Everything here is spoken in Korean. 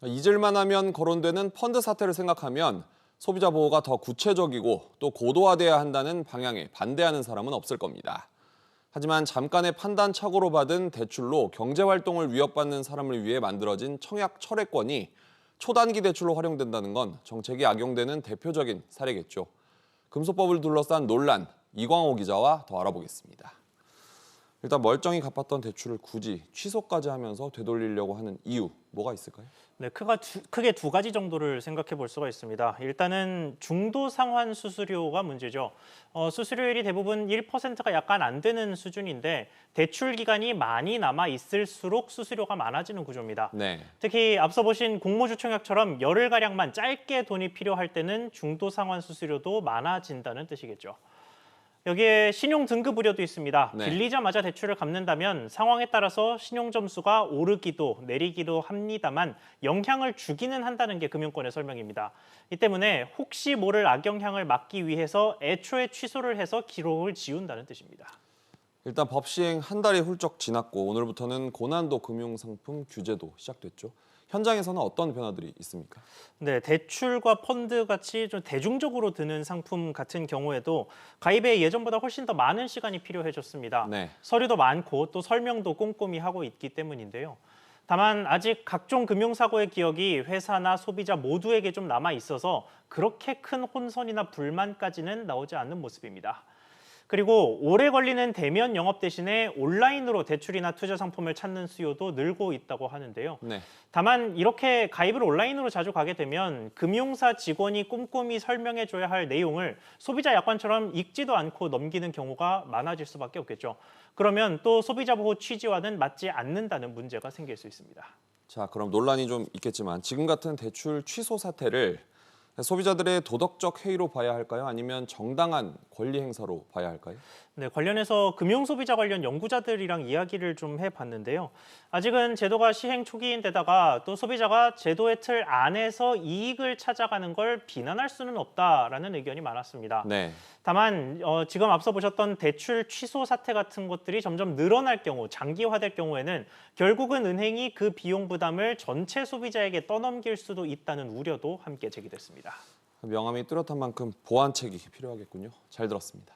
잊을만 하면 거론되는 펀드 사태를 생각하면 소비자 보호가 더 구체적이고 또 고도화돼야 한다는 방향에 반대하는 사람은 없을 겁니다. 하지만 잠깐의 판단 착오로 받은 대출로 경제활동을 위협받는 사람을 위해 만들어진 청약 철회권이 초단기 대출로 활용된다는 건 정책이 악용되는 대표적인 사례겠죠. 금소법을 둘러싼 논란, 이광호 기자와 더 알아보겠습니다. 일단 멀쩡히 갚았던 대출을 굳이 취소까지 하면서 되돌리려고 하는 이유, 뭐가 있을까요? 네, 크게 두 가지 정도를 생각해 볼 수가 있습니다. 일단은 중도 상환 수수료가 문제죠. 수수료율이 대부분 1%가 약간 안 되는 수준인데 대출 기간이 많이 남아 있을수록 수수료가 많아지는 구조입니다. 네. 특히 앞서 보신 공모주 청약처럼 열흘가량만 짧게 돈이 필요할 때는 중도 상환 수수료도 많아진다는 뜻이겠죠. 여기에 신용 등급 우려도 있습니다. 네. 빌리자마자 대출을 갚는다면 상황에 따라서 신용 점수가 오르기도 내리기도 합니다만 영향을 주기는 한다는 게 금융권의 설명입니다. 이 때문에 혹시 모를 악영향을 막기 위해서 애초에 취소를 해서 기록을 지운다는 뜻입니다. 일단 법 시행 한 달이 훌쩍 지났고 오늘부터는 고난도 금융상품 규제도 시작됐죠. 현장에서는 어떤 변화들이 있습니까? 네, 대출과 펀드 같이 좀 대중적으로 드는 상품 같은 경우에도 가입에 예전보다 훨씬 더 많은 시간이 필요해졌습니다. 네. 서류도 많고 또 설명도 꼼꼼히 하고 있기 때문인데요. 다만 아직 각종 금융사고의 기억이 회사나 소비자 모두에게 좀 남아 있어서 그렇게 큰 혼선이나 불만까지는 나오지 않는 모습입니다. 그리고 오래 걸리는 대면 영업 대신에 온라인으로 대출이나 투자 상품을 찾는 수요도 늘고 있다고 하는데요. 네. 다만 이렇게 가입을 온라인으로 자주 가게 되면 금융사 직원이 꼼꼼히 설명해줘야 할 내용을 소비자 약관처럼 읽지도 않고 넘기는 경우가 많아질 수밖에 없겠죠. 그러면 또 소비자 보호 취지와는 맞지 않는다는 문제가 생길 수 있습니다. 자, 그럼 논란이 좀 있겠지만 지금 같은 대출 취소 사태를 소비자들의 도덕적 해이로 봐야 할까요? 아니면 정당한 권리 행사로 봐야 할까요? 네, 관련해서 금융소비자 관련 연구자들이랑 이야기를 좀 해봤는데요. 아직은 제도가 시행 초기인데다가 또 소비자가 제도의 틀 안에서 이익을 찾아가는 걸 비난할 수는 없다라는 의견이 많았습니다. 네. 다만 지금 앞서 보셨던 대출 취소 사태 같은 것들이 점점 늘어날 경우, 장기화될 경우에는 결국은 은행이 그 비용 부담을 전체 소비자에게 떠넘길 수도 있다는 우려도 함께 제기됐습니다. 명암이 뚜렷한 만큼 보완책이 필요하겠군요. 잘 들었습니다.